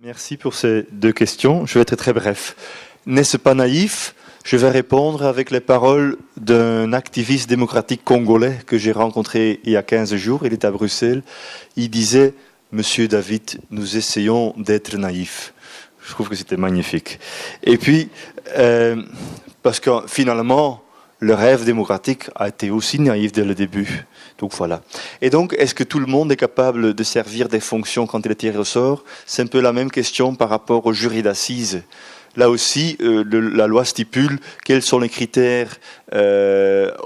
Merci pour ces deux questions. Je vais être très bref. N'est-ce pas naïf? Je vais répondre avec les paroles d'un activiste démocratique congolais que j'ai rencontré il y a 15 jours. Il est à Bruxelles. Il disait « Monsieur David, nous essayons d'être naïfs ». Je trouve que c'était magnifique. Et puis, parce que finalement, le rêve démocratique a été aussi naïf dès le début. Donc voilà. Et donc, est-ce que tout le monde est capable de servir des fonctions quand il est tiré au sort? C'est un peu la même question par rapport au jury d'assises. Là aussi, la loi stipule quels sont les critères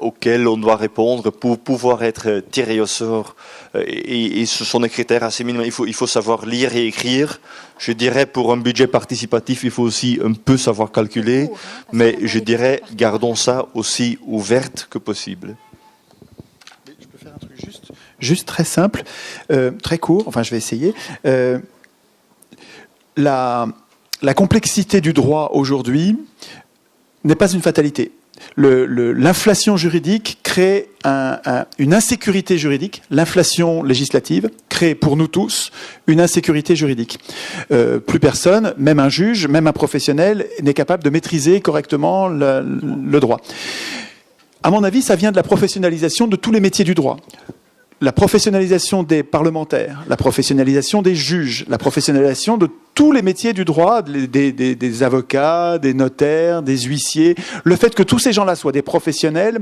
auxquels on doit répondre pour pouvoir être tiré au sort. Et ce sont des critères assez minimaux. Il faut savoir lire et écrire. Je dirais, pour un budget participatif, il faut aussi un peu savoir calculer. Mais je dirais, gardons ça aussi ouverte que possible. Je peux faire un truc juste très simple, très court. Enfin, je vais essayer. La complexité du droit aujourd'hui n'est pas une fatalité. L'inflation juridique crée une insécurité juridique. L'inflation législative crée pour nous tous une insécurité juridique. Plus personne, même un juge, même un professionnel, n'est capable de maîtriser correctement le droit. À mon avis, ça vient de la professionnalisation de tous les métiers du droit. La professionnalisation des parlementaires, la professionnalisation des juges, la professionnalisation de tous les métiers du droit, des avocats, des notaires, des huissiers. Le fait que tous ces gens-là soient des professionnels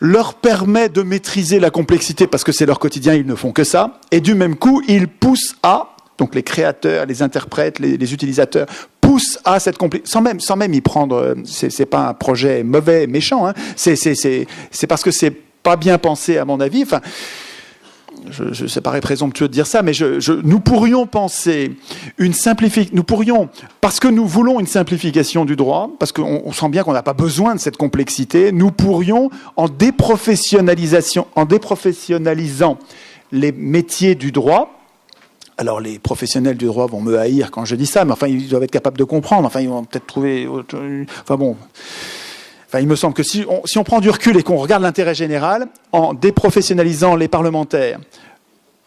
leur permet de maîtriser la complexité parce que c'est leur quotidien, ils ne font que ça. Et du même coup, ils poussent donc les créateurs, les interprètes, les utilisateurs, poussent à cette complexité, sans même y prendre, c'est pas un projet mauvais, méchant, hein. C'est parce que c'est pas bien pensé à mon avis. Enfin, ça paraît présomptueux de dire ça, mais nous pourrions penser parce que nous voulons une simplification du droit, parce qu'on sent bien qu'on n'a pas besoin de cette complexité, nous pourrions, en déprofessionnalisant les métiers du droit. Alors, les professionnels du droit vont me haïr quand je dis ça, mais enfin, ils doivent être capables de comprendre. Enfin, ils vont peut-être trouver... Enfin bon... Enfin, il me semble que si on prend du recul et qu'on regarde l'intérêt général, en déprofessionnalisant les parlementaires,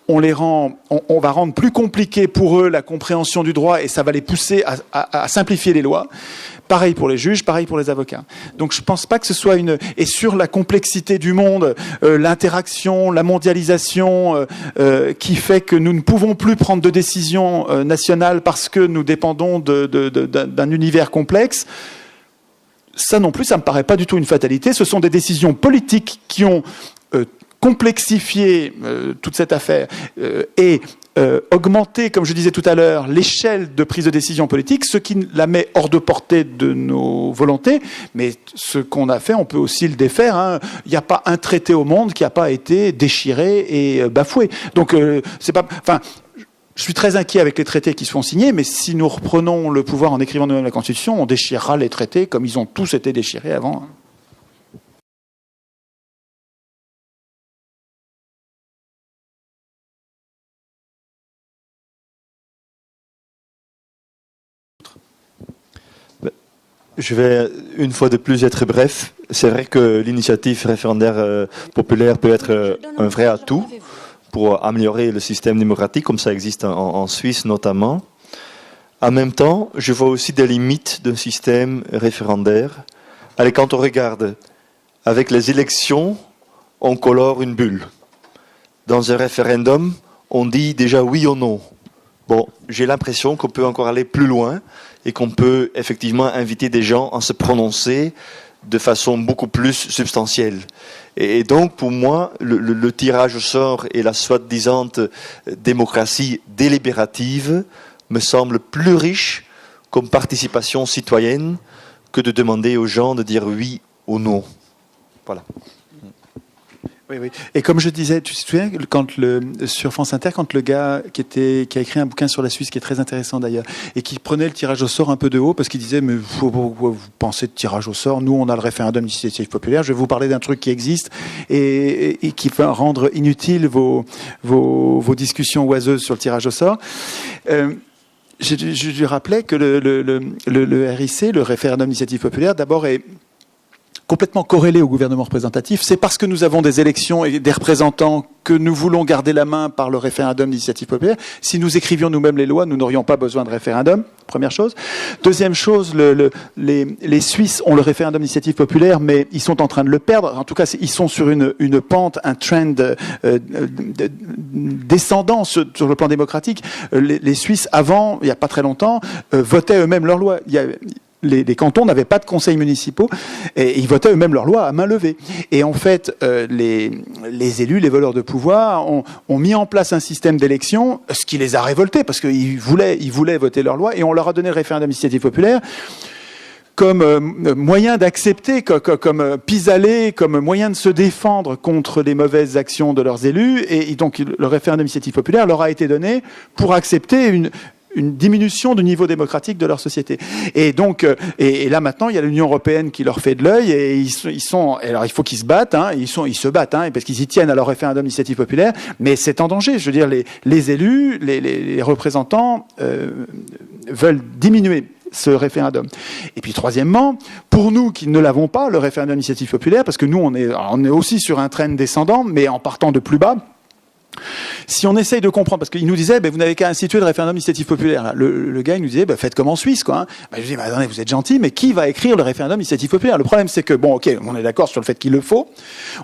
on va rendre plus compliqué pour eux la compréhension du droit et ça va les pousser à simplifier les lois. Pareil pour les juges, pareil pour les avocats. Donc je pense pas que ce soit Et sur la complexité du monde, l'interaction, la mondialisation, qui fait que nous ne pouvons plus prendre de décisions nationales parce que nous dépendons d'un univers complexe. Ça non plus, ça me paraît pas du tout une fatalité. Ce sont des décisions politiques qui ont complexifié toute cette affaire et augmenté, comme je disais tout à l'heure, l'échelle de prise de décision politique, ce qui la met hors de portée de nos volontés. Mais ce qu'on a fait, on peut aussi le défaire, hein. Il n'y a pas un traité au monde qui n'a pas été déchiré et bafoué. Donc c'est pas... Enfin, je suis très inquiet avec les traités qui se font signer, mais si nous reprenons le pouvoir en écrivant nous-mêmes la Constitution, on déchirera les traités comme ils ont tous été déchirés avant. Je vais une fois de plus être bref. C'est vrai que l'initiative référendaire populaire peut être un vrai atout pour améliorer le système démocratique, comme ça existe en Suisse notamment. En même temps, je vois aussi des limites d'un système référendaire. Allez, quand on regarde, avec les élections, on colore une bulle. Dans un référendum, on dit déjà oui ou non. Bon, j'ai l'impression qu'on peut encore aller plus loin et qu'on peut effectivement inviter des gens à se prononcer de façon beaucoup plus substantielle. Et donc, pour moi, le tirage au sort et la soi-disant démocratie délibérative me semble plus riche comme participation citoyenne que de demander aux gens de dire oui ou non. Voilà. Oui. Et comme je disais, tu te souviens, sur France Inter, quand le gars qui a écrit un bouquin sur la Suisse, qui est très intéressant d'ailleurs, et qui prenait le tirage au sort un peu de haut, parce qu'il disait, mais pourquoi vous pensez de tirage au sort? Nous, on a le référendum d'initiative populaire, je vais vous parler d'un truc qui existe, et qui va rendre inutiles vos discussions oiseuses sur le tirage au sort. Je lui rappelais que le RIC, le référendum d'initiative populaire, d'abord est complètement corrélé au gouvernement représentatif. C'est parce que nous avons des élections et des représentants que nous voulons garder la main par le référendum d'initiative populaire. Si nous écrivions nous-mêmes les lois, nous n'aurions pas besoin de référendum, première chose. Deuxième chose, les Suisses ont le référendum d'initiative populaire, mais ils sont en train de le perdre. En tout cas, ils sont sur une pente, un trend descendant sur le plan démocratique. Les Suisses, avant, il n'y a pas très longtemps, votaient eux-mêmes leurs lois. Les cantons n'avaient pas de conseils municipaux et ils votaient eux-mêmes leurs lois à main levée. Et en fait, les élus, les voleurs de pouvoir ont mis en place un système d'élection, ce qui les a révoltés parce qu'ils voulaient voter leurs lois et on leur a donné le référendum d'initiative populaire comme moyen d'accepter, comme pis-aller, comme moyen de se défendre contre les mauvaises actions de leurs élus. Et donc, le référendum d'initiative populaire leur a été donné pour accepter une diminution du niveau démocratique de leur société. Et donc, et là maintenant, il y a l'Union européenne qui leur fait de l'œil et ils sont, alors il faut qu'ils se battent, hein, ils se battent, hein, parce qu'ils y tiennent à leur référendum d'initiative populaire, mais c'est en danger. Je veux dire, les élus, les représentants veulent diminuer ce référendum. Et puis troisièmement, pour nous qui ne l'avons pas, le référendum d'initiative populaire, parce que nous on est aussi sur un train descendant, mais en partant de plus bas. Si on essaye de comprendre, parce qu'il nous disait, vous n'avez qu'à instituer le référendum d'initiative populaire. Le gars, il nous disait, faites comme en Suisse, quoi. Hein. Je lui dis, attendez, vous êtes gentil, mais qui va écrire le référendum d'initiative populaire? Le problème, c'est que, ok, on est d'accord sur le fait qu'il le faut,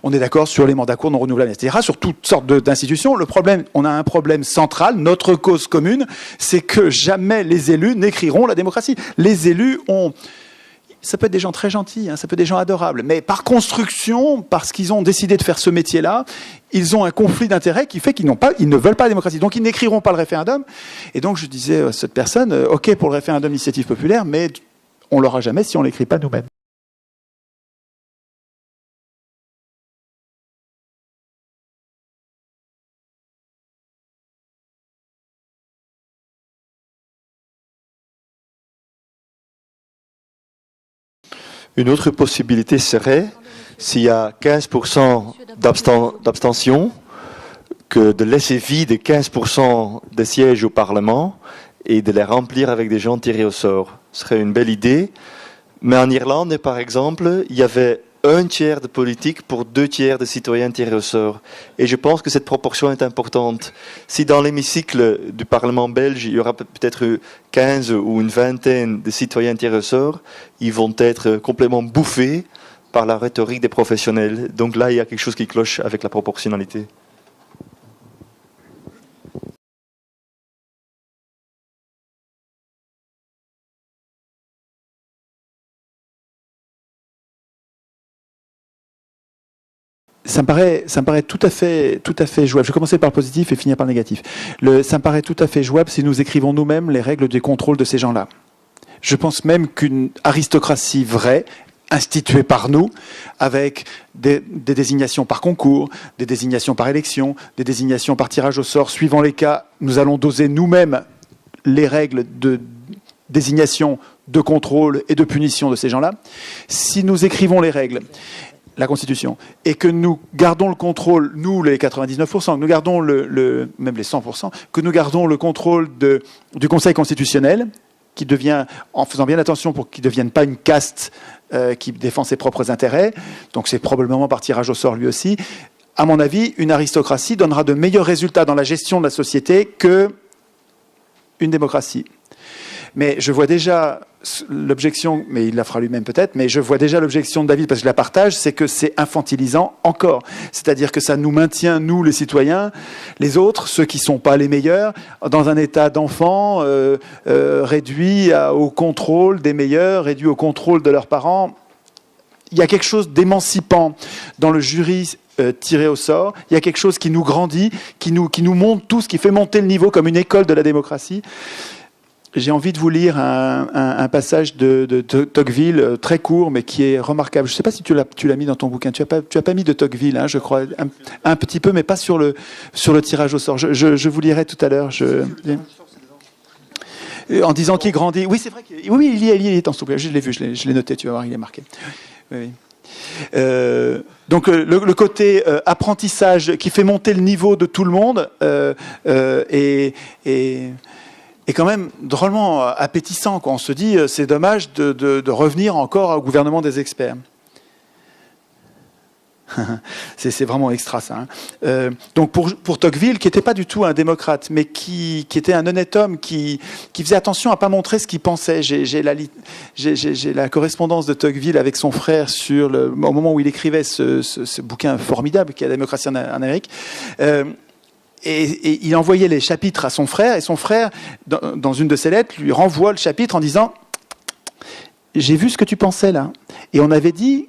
on est d'accord sur les mandats courts non renouvelables, etc., sur toutes sortes d'institutions. Le problème, on a un problème central, notre cause commune, c'est que jamais les élus n'écriront la démocratie. Les élus ont... Ça peut être des gens très gentils, hein, ça peut être des gens adorables, mais par construction, parce qu'ils ont décidé de faire ce métier-là, ils ont un conflit d'intérêts qui fait qu'ils ne veulent pas la démocratie. Donc ils n'écriront pas le référendum. Et donc je disais à cette personne, ok pour le référendum d'initiative populaire, mais on l'aura jamais si on l'écrit pas nous-mêmes. Une autre possibilité serait, s'il y a 15% d'abstention, que de laisser vide 15% des sièges au Parlement et de les remplir avec des gens tirés au sort. Ce serait une belle idée. Mais en Irlande, par exemple, il y avait 1/3 de politique pour 2/3 de citoyens tirés au sort. Et je pense que cette proportion est importante. Si dans l'hémicycle du Parlement belge, il y aura peut-être 15 ou une vingtaine de citoyens tirés au sort, ils vont être complètement bouffés par la rhétorique des professionnels. Donc là, il y a quelque chose qui cloche avec la proportionnalité. Ça me paraît tout à fait jouable. Je vais commencer par le positif et finir par le négatif. Ça me paraît tout à fait jouable si nous écrivons nous-mêmes les règles du contrôle de ces gens-là. Je pense même qu'une aristocratie vraie, instituée par nous, avec des désignations par concours, des désignations par élection, des désignations par tirage au sort, suivant les cas, nous allons doser nous-mêmes les règles de désignation, de contrôle et de punition de ces gens-là. Si nous écrivons les règles, la Constitution, et que nous gardons le contrôle, nous les 99%, que nous gardons même les 100%, que nous gardons le contrôle du Conseil constitutionnel, qui devient, en faisant bien attention pour qu'il ne devienne pas une caste qui défend ses propres intérêts, donc c'est probablement par tirage au sort lui aussi, à mon avis, une aristocratie donnera de meilleurs résultats dans la gestion de la société qu'une démocratie. Mais je vois déjà l'objection, mais il la fera lui-même peut-être, mais je vois déjà l'objection de David, parce que je la partage, c'est que c'est infantilisant encore. C'est-à-dire que ça nous maintient, nous les citoyens, les autres, ceux qui ne sont pas les meilleurs, dans un état d'enfant réduit au contrôle des meilleurs, réduit au contrôle de leurs parents. Il y a quelque chose d'émancipant dans le jury tiré au sort. Il y a quelque chose qui nous grandit, qui nous monte tous, qui fait monter le niveau comme une école de la démocratie. J'ai envie de vous lire un passage de Tocqueville, très court, mais qui est remarquable. Je ne sais pas si tu l'as mis dans ton bouquin. Tu as pas mis de Tocqueville, hein, je crois, un petit peu, mais pas sur le tirage au sort. Je vous lirai tout à l'heure. En disant qu'il grandit. Oui, c'est vrai. Oui, il y est dans ce bouquin. Je l'ai vu, je l'ai noté. Tu vas voir, il est marqué. Oui. Donc le côté apprentissage qui fait monter le niveau de tout le monde est quand même drôlement appétissant. On se dit, c'est dommage de revenir encore au gouvernement des experts. C'est vraiment extra, ça. Donc pour Tocqueville, qui n'était pas du tout un démocrate, mais qui était un honnête homme, qui faisait attention à ne pas montrer ce qu'il pensait. J'ai la correspondance de Tocqueville avec son frère au moment où il écrivait ce bouquin formidable qui est La démocratie en Amérique. Et il envoyait les chapitres à son frère, et son frère, dans une de ses lettres, lui renvoie le chapitre en disant « J'ai vu ce que tu pensais là, et on avait dit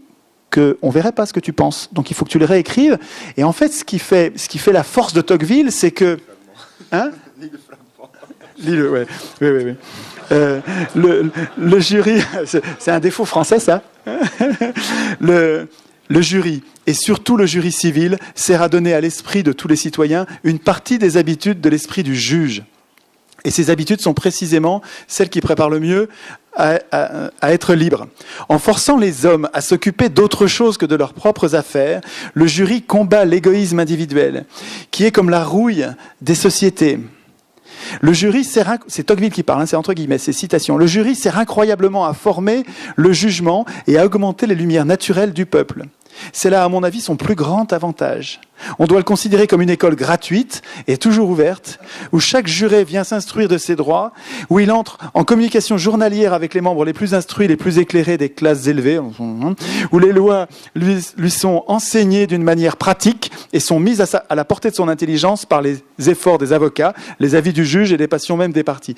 qu'on ne verrait pas ce que tu penses, donc il faut que tu le réécrives. » Et en fait, ce qui fait la force de Tocqueville, c'est que... Hein ? Lis-le, ouais. Oui. Le jury, c'est un défaut français, ça. Le jury, et surtout le jury civil, sert à donner à l'esprit de tous les citoyens une partie des habitudes de l'esprit du juge. Et ces habitudes sont précisément celles qui préparent le mieux à être libre. En forçant les hommes à s'occuper d'autre chose que de leurs propres affaires, le jury combat l'égoïsme individuel, qui est comme la rouille des sociétés. Le jury sert, c'est Tocqueville qui parle, c'est entre guillemets, c'est citation. Le jury sert incroyablement à former le jugement et à augmenter les lumières naturelles du peuple. C'est là, à mon avis, son plus grand avantage. On doit le considérer comme une école gratuite et toujours ouverte, où chaque juré vient s'instruire de ses droits, où il entre en communication journalière avec les membres les plus instruits, les plus éclairés des classes élevées, où les lois lui sont enseignées d'une manière pratique et sont mises à la portée de son intelligence par les efforts des avocats, les avis du juge et les passions même des parties.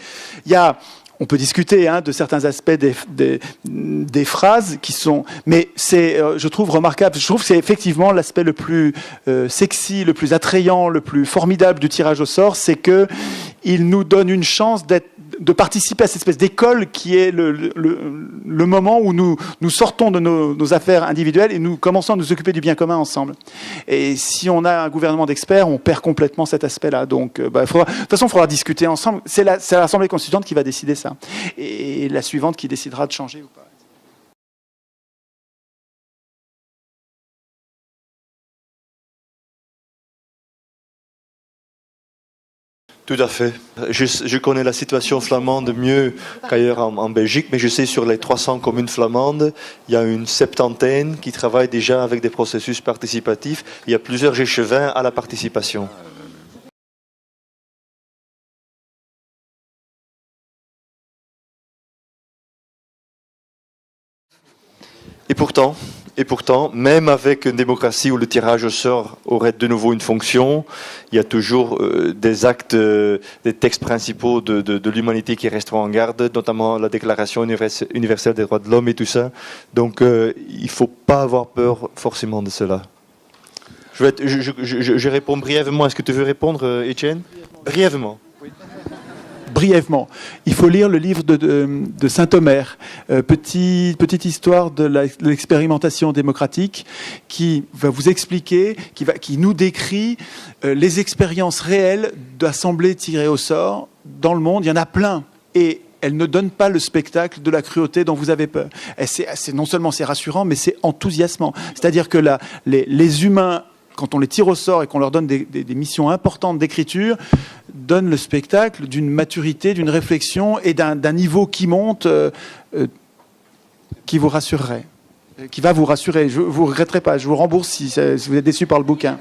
On peut discuter de certains aspects des phrases qui sont... Mais je trouve remarquable, je trouve que c'est effectivement l'aspect le plus sexy, le plus attrayant, le plus formidable du tirage au sort, c'est qu'il nous donne une chance de participer à cette espèce d'école qui est le moment où nous sortons de nos affaires individuelles et nous commençons à nous occuper du bien commun ensemble. Et si on a un gouvernement d'experts, on perd complètement cet aspect-là. Donc, de toute façon, il faudra discuter ensemble. C'est l'Assemblée constituante qui va décider ça. Et la suivante qui décidera de changer ou pas. Tout à fait. Je connais la situation flamande mieux qu'ailleurs en Belgique, mais je sais sur les 300 communes flamandes, il y a une septantaine qui travaillent déjà avec des processus participatifs. Il y a plusieurs échevins à la participation. Et pourtant, même avec une démocratie où le tirage au sort aurait de nouveau une fonction, il y a toujours des actes, des textes principaux de l'humanité qui resteront en garde, notamment la Déclaration universelle des droits de l'homme et tout ça. Donc, il ne faut pas avoir peur forcément de cela. Je réponds brièvement. Est-ce que tu veux répondre, Étienne ? Brièvement. Brièvement, il faut lire le livre de Saint-Omer, petite histoire de l'expérimentation démocratique, qui va vous expliquer, qui nous décrit les expériences réelles d'assemblées tirées au sort dans le monde. Il y en a plein, et elles ne donnent pas le spectacle de la cruauté dont vous avez peur. Non seulement c'est rassurant, mais c'est enthousiasmant. C'est-à-dire que les humains, quand on les tire au sort et qu'on leur donne des missions importantes d'écriture, donne le spectacle d'une maturité, d'une réflexion et d'un niveau qui monte, qui vous rassurerait, qui va vous rassurer. Je vous regretterai pas, je vous rembourse si vous êtes déçu par le bouquin.